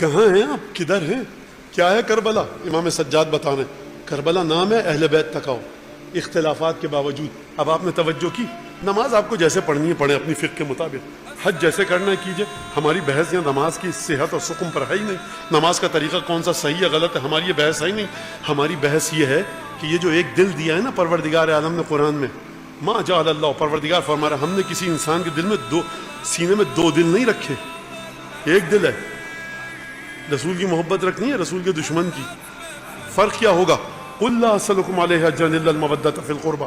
کہاں ہیں آپ؟ کدھر ہیں؟ کیا ہے کربلا؟ امام سجاد بتا رہے ہیں کربلا نام ہے اہل بیت تک آؤ، اختلافات کے باوجود۔ اب آپ نے توجہ کی، نماز آپ کو جیسے پڑھنی ہے پڑھیں اپنی فقہ کے مطابق، حج جیسے کرنا ہے کیجئے۔ ہماری بحث یہاں نماز کی صحت اور سکم پر ہے ہی نہیں، نماز کا طریقہ کون سا صحیح ہے غلط ہے، ہماری یہ بحث ہے ہی نہیں۔ ہماری بحث یہ ہے کہ یہ جو ایک دل دیا ہے نا پروردگار عالم نے قرآن میں، ما جعل اللہ، پروردگار فرما رہا ہم نے کسی انسان کے دل میں سینے میں دو دل نہیں رکھے، ایک دل ہے۔ رسول کی محبت رکھنی ہے رسول کے دشمن کی، فرق کیا ہوگا؟ قل لا اسألکم علیہ اجرا الا المودۃ فی القربى۔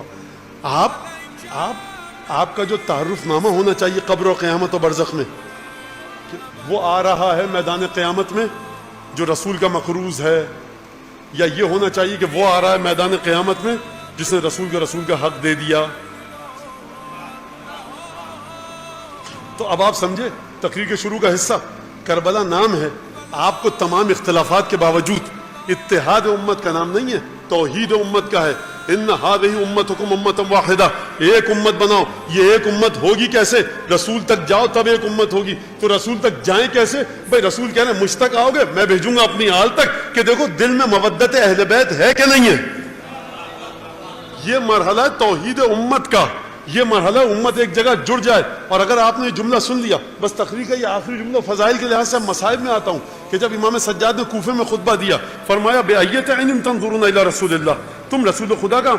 آپ کا جو تعارف نامہ ہونا چاہیے قبر و قیامت و برزخ میں، کہ وہ آ رہا ہے میدان قیامت میں جو رسول کا مقروض ہے، یا یہ ہونا چاہیے کہ وہ آ رہا ہے میدان قیامت میں جس نے رسول کا حق دے دیا۔ تو اب آپ سمجھے تقریر کے شروع کا حصہ کربلا نام ہے، آپ کو تمام اختلافات کے باوجود اتحاد امت کا نام نہیں ہے، توحید امت کا ہے۔ ان هذه امتکم امۃ واحدہ، ایک امت بناؤ۔ یہ ایک امت ہوگی کیسے؟ رسول تک جاؤ تب ایک امت ہوگی۔ تو رسول تک جائیں کیسے؟ بھائی رسول کہہ رہے ہیں مجھ تک آؤ گے میں بھیجوں گا اپنی آل تک کہ دیکھو دل میں مودت اہل بیت ہے کہ نہیں ہے۔ یہ مرحلہ ہے توحید امت کا، یہ مرحلہ امت ایک جگہ جڑ جائے۔ اور اگر آپ نے یہ جملہ سن لیا، بس تقریر کا یہ آخری جملہ فضائل کے لحاظ سے مصائب میں آتا ہوں کہ جب امام سجاد نے کوفے میں خطبہ دیا، فرمایا بِأَيَّةِ عَيْنٍ تَنظُرُونَ إِلَىٰ رَسُولِ اللَّهِ، تم رسول خدا کا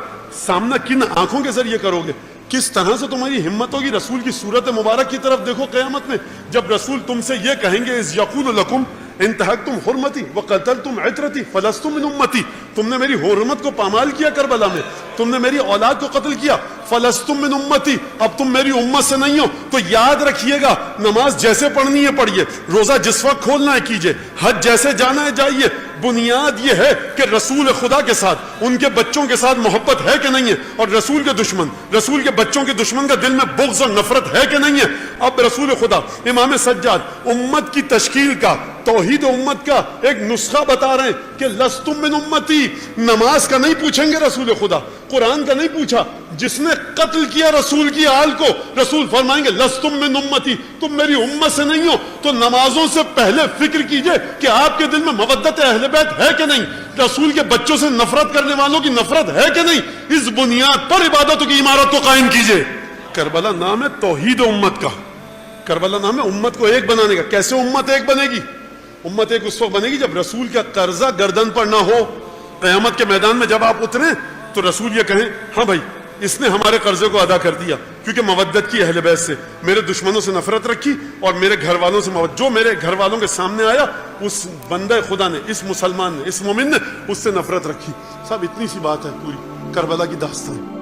سامنا کن آنکھوں کے ذریعے کرو گے، کس طرح سے تمہاری ہمت ہوگی رسول کی صورت مبارک کی طرف دیکھو قیامت میں، جب رسول تم سے یہ کہیں گے اِذْ يَقُولُ لَكُمْ انتہکتم حرمتی وقتلتم عترتی فلستم من امتی، تم نے میری حرمت کو پامال کیا کربلا میں، تم نے میری اولاد کو قتل کیا، فلستم من امتی، اب تم میری امت سے نہیں ہو۔ تو یاد رکھیے گا نماز جیسے پڑھنی ہے پڑھیے، روزہ جس وقت کھولنا ہے کیجئے، حج جیسے جانا ہے جائیے، بنیاد یہ ہے کہ رسول خدا کے ساتھ ان کے بچوں کے ساتھ محبت ہے کہ نہیں ہے، اور رسول کے دشمن، رسول کے بچوں کے دشمن کا دل میں بغض اور نفرت ہے کہ نہیں ہے۔ اب رسول خدا امام سجاد امت کی تشکیل کا، توحید امت کا ایک نسخہ بتا رہے ہیں کہ لستم من امتی، نماز کا نہیں پوچھیں گے رسول خدا، قرآن کا نہیں پوچھا، جس نے قتل کیا رسول کی آل کو رسول فرمائیں گے لستم من امتی، تم میری امت سے نہیں ہو۔ تو نمازوں سے پہلے فکر کیجئے کہ آپ کے دل میں مودت اہل بیت ہے کہ نہیں، رسول کے بچوں سے نفرت کرنے والوں کی نفرت ہے کہ نہیں، اس بنیاد پر عبادتوں کی عمارت کو قائم کیجئے۔ کربلا نام ہے توحید امت کا، کربلا نام ہے امت کو ایک بنانے کا۔ کیسے امت ایک بنے گی؟ امت ایک اس وقت بنے گی جب رسول کا قرضہ گردن پر نہ ہو۔ قیامت کے میدان میں جب آپ اتریں تو رسول یہ کہیں ہاں بھائی اس نے ہمارے قرضے کو ادا کر دیا، کیونکہ مودت کی اہل بیت سے، میرے دشمنوں سے نفرت رکھی اور میرے گھر والوں سے جو میرے گھر والوں کے سامنے آیا اس بندہ خدا نے، اس مسلمان نے، اس مومن نے اس سے نفرت رکھی۔ صاحب اتنی سی بات ہے پوری کربلا کی داستان۔